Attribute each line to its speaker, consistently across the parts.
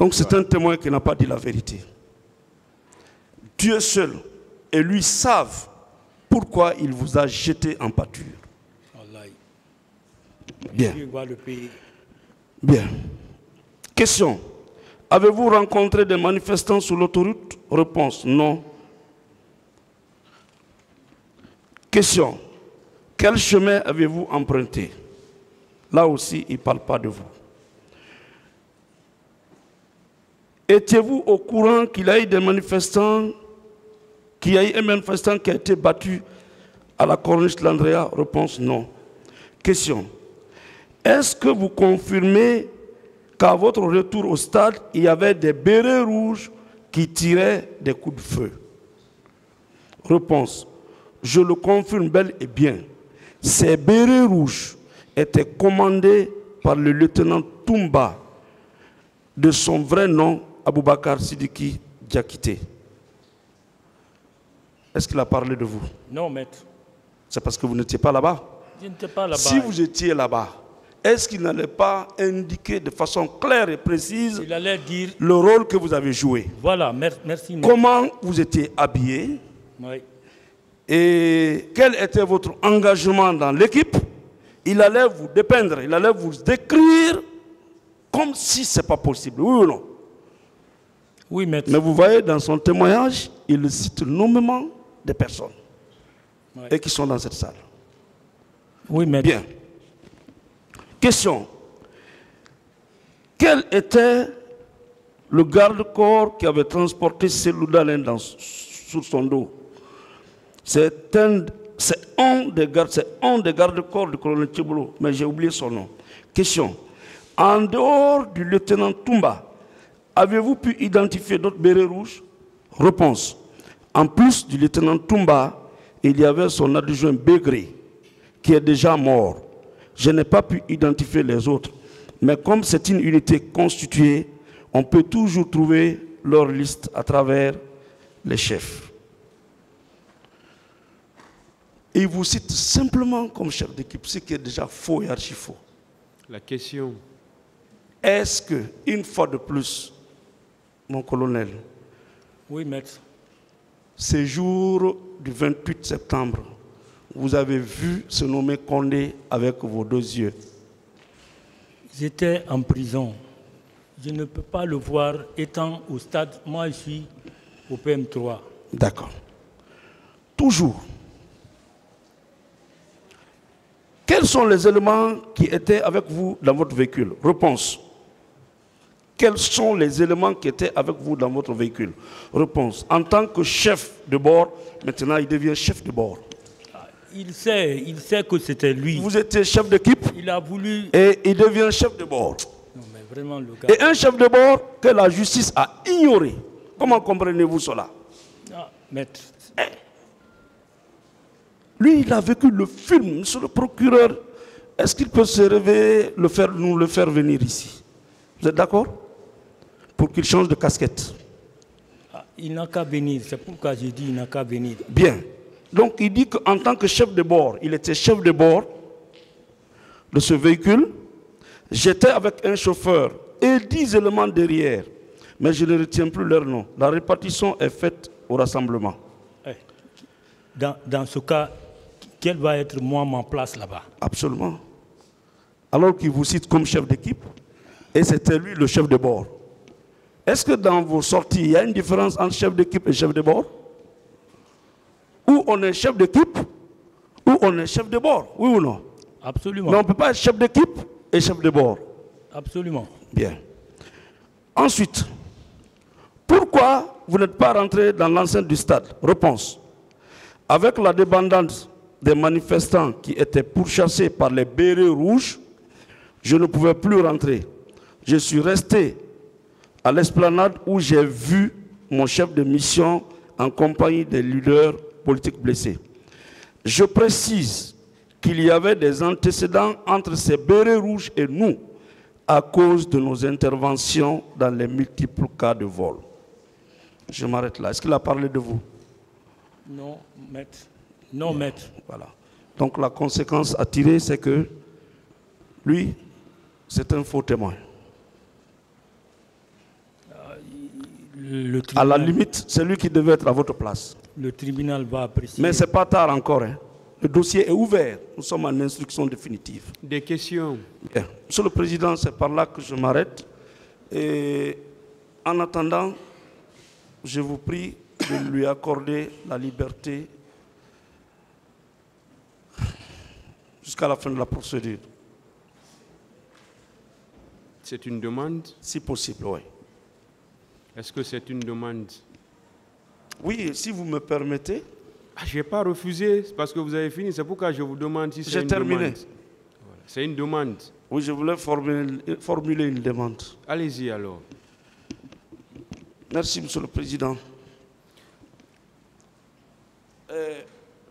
Speaker 1: Donc c'est un témoin qui n'a pas dit la vérité. Dieu seul et lui savent pourquoi il vous a jeté en pâture. Bien. Bien. Question. Avez-vous rencontré des manifestants sur l'autoroute? Réponse. Non. Question. Quel chemin avez-vous emprunté? Là aussi, il ne parle pas de vous. Étiez-vous au courant qu'il y a eu des manifestants, qu'il y a eu un manifestant qui a été battu à la corniche de l'Andrea? Réponse non. Question. Est-ce que vous confirmez qu'à votre retour au stade, il y avait des bérets rouges qui tiraient des coups de feu? Réponse. Je le confirme bel et bien. Ces bérets rouges étaient commandés par le lieutenant Toumba, de son vrai nom, Aboubakar Sidiki Diakité. Est-ce qu'il a parlé de vous?
Speaker 2: Non, maître.
Speaker 1: C'est parce que vous n'étiez pas là-bas?
Speaker 2: Je n'étais pas là-bas.
Speaker 1: Si vous étiez là-bas, est-ce qu'il n'allait pas indiquer de façon claire et précise
Speaker 2: il allait dire
Speaker 1: le rôle que vous avez joué?
Speaker 2: Voilà, merci.
Speaker 1: Comment vous étiez habillé?
Speaker 2: Oui.
Speaker 1: Et quel était votre engagement dans l'équipe? Il allait vous dépeindre, il allait vous décrire comme si ce n'est pas possible. Oui ou non?
Speaker 2: Oui, maître.
Speaker 1: Mais vous voyez, dans son témoignage, il cite nommément des personnes et qui sont dans cette salle.
Speaker 2: Oui, maître.
Speaker 1: Bien. Question. Quel était le garde-corps qui avait transporté Selou Dalen sur son dos? C'est un des garde-corps du colonel Tchibolo, mais j'ai oublié son nom. Question. En dehors du lieutenant Toumba, avez-vous pu identifier d'autres bérets rouges? Réponse. En plus du lieutenant Toumba, il y avait son adjoint Bégré, qui est déjà mort. Je n'ai pas pu identifier les autres. Mais comme c'est une unité constituée, on peut toujours trouver leur liste à travers les chefs. Et il vous cite simplement comme chef d'équipe, ce qui est déjà faux et archi-faux.
Speaker 3: La question.
Speaker 1: Est-ce que, une fois de plus, mon colonel,
Speaker 2: oui, maître,
Speaker 1: ces jours du 28 septembre, vous avez vu se nommer Condé avec vos deux yeux?
Speaker 2: J'étais en prison. Je ne peux pas le voir étant au stade. Moi, je suis au PM3.
Speaker 1: D'accord. Toujours. Quels sont les éléments qui étaient avec vous dans votre véhicule? Réponse. Quels sont les éléments qui étaient avec vous dans votre véhicule? Réponse. En tant que chef de bord, maintenant il devient chef de bord.
Speaker 2: Il sait que c'était lui.
Speaker 1: Vous étiez chef d'équipe.
Speaker 2: Il a voulu...
Speaker 1: Et il devient chef de bord.
Speaker 2: Non, mais vraiment, le gars...
Speaker 1: Et un chef de bord que la justice a ignoré. Comment comprenez-vous cela?
Speaker 2: Ah, maître...
Speaker 1: Lui, il a vécu le film. Monsieur le procureur, est-ce qu'il peut se réveiller, nous le faire venir ici? Vous êtes d'accord? Pour qu'il change de casquette.
Speaker 2: Ah, il n'a qu'à venir. C'est pourquoi j'ai dit il n'a qu'à venir.
Speaker 1: Bien. Donc, il dit qu'en tant que chef de bord, il était chef de bord de ce véhicule. J'étais avec un chauffeur et 10 éléments derrière. Mais je ne retiens plus leur nom. La répartition est faite au rassemblement.
Speaker 2: Dans ce cas, quelle va être ma place là-bas? Absolument.
Speaker 1: Alors qu'il vous cite comme chef d'équipe, et c'était lui le chef de bord. Est-ce que dans vos sorties, il y a une différence entre chef d'équipe et chef de bord? Ou on est chef d'équipe, ou on est chef de bord, oui ou non?
Speaker 2: Absolument.
Speaker 1: Mais on ne peut pas être chef d'équipe et chef de bord.
Speaker 2: Absolument.
Speaker 1: Bien. Ensuite, pourquoi vous n'êtes pas rentré dans l'enceinte du stade? Réponse. Avec la débandade des manifestants qui étaient pourchassés par les bérets rouges, je ne pouvais plus rentrer. Je suis resté à l'esplanade où j'ai vu mon chef de mission en compagnie des leaders politiques blessés. Je précise qu'il y avait des antécédents entre ces bérets rouges et nous à cause de nos interventions dans les multiples cas de vol. Je m'arrête là. Est-ce qu'il a parlé de vous?
Speaker 2: Non, maître. Non, maître.
Speaker 1: Voilà. Donc la conséquence à tirer, c'est que lui, c'est un faux témoin.
Speaker 2: Le
Speaker 1: À la
Speaker 2: tribunal,
Speaker 1: limite, c'est lui qui devait être à votre place.
Speaker 2: le tribunal va apprécier.
Speaker 1: Mais ce n'est pas tard encore. Hein. Le dossier est ouvert. Nous sommes en instruction définitive.
Speaker 3: Des questions.
Speaker 1: Bien. Monsieur le Président, c'est par là que je m'arrête. Et en attendant, je vous prie de lui accorder la liberté jusqu'à la fin de la procédure.
Speaker 3: C'est une demande?
Speaker 1: Si possible, oui.
Speaker 3: Est-ce que c'est une demande?
Speaker 1: Oui, si vous me permettez.
Speaker 3: Je n'ai pas refusé parce que vous avez fini. C'est pourquoi je vous demande si c'est une demande. J'ai terminé. Voilà. C'est une demande.
Speaker 1: Oui, je voulais formuler une demande.
Speaker 3: Allez-y alors.
Speaker 1: Merci, Monsieur le Président.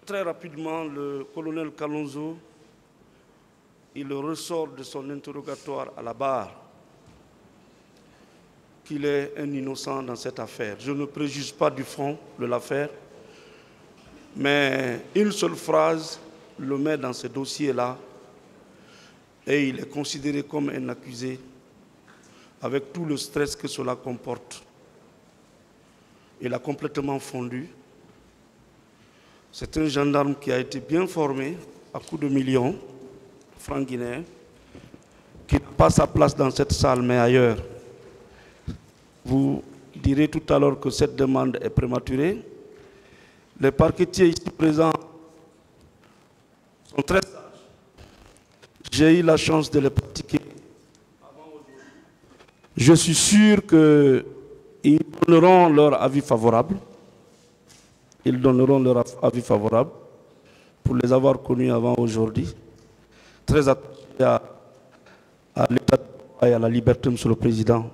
Speaker 1: Très rapidement, le colonel Kalonzo, il ressort de son interrogatoire à la barre qu'il est un innocent dans cette affaire. Je ne préjuge pas du fond de l'affaire, mais une seule phrase le met dans ce dossier-là et il est considéré comme un accusé avec tout le stress que cela comporte. Il a complètement fondu. C'est un gendarme qui a été bien formé à coups de millions de francs guinéens, qui n'a pas sa place dans cette salle mais ailleurs. Vous direz tout à l'heure que cette demande est prématurée. Les parquetiers ici présents sont très sages. J'ai eu la chance de les pratiquer avant aujourd'hui. Je suis sûr qu'ils donneront leur avis favorable. Ils donneront leur avis favorable pour les avoir connus avant aujourd'hui. Très attachés à l'état de droit et à la liberté, Monsieur le Président.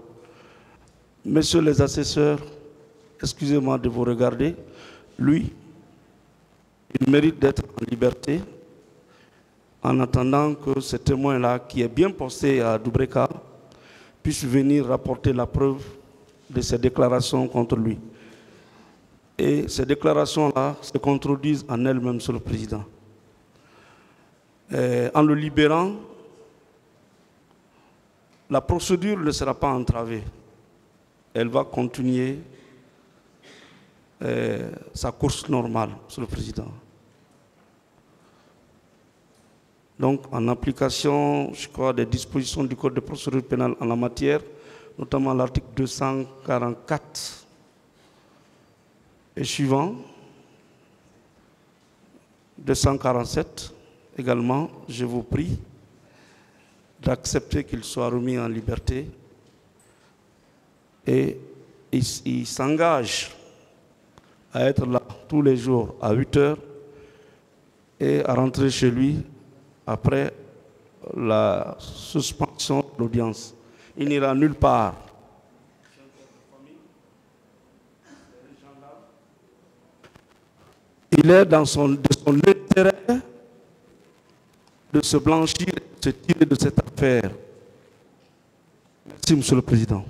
Speaker 1: Messieurs les assesseurs, excusez-moi de vous regarder. Lui, il mérite d'être en liberté en attendant que ce témoin-là, qui est bien posté à Doubreka, puisse venir rapporter la preuve de ses déclarations contre lui. Et ces déclarations-là se contredisent en elles-mêmes, Monsieur le Président. En le libérant, la procédure ne sera pas entravée. Elle va continuer sa course normale, Monsieur le Président. Donc, en application, je crois, des dispositions du Code de procédure pénale en la matière, notamment l'article 244 et suivant, 247 également, je vous prie d'accepter qu'il soit remis en liberté et il s'engage à être là tous les jours à 8 heures et à rentrer chez lui après la suspension de l'audience. Il n'ira nulle part. Il est dans son intérêt de se blanchir, de se tirer de cette affaire. Merci, Monsieur le Président.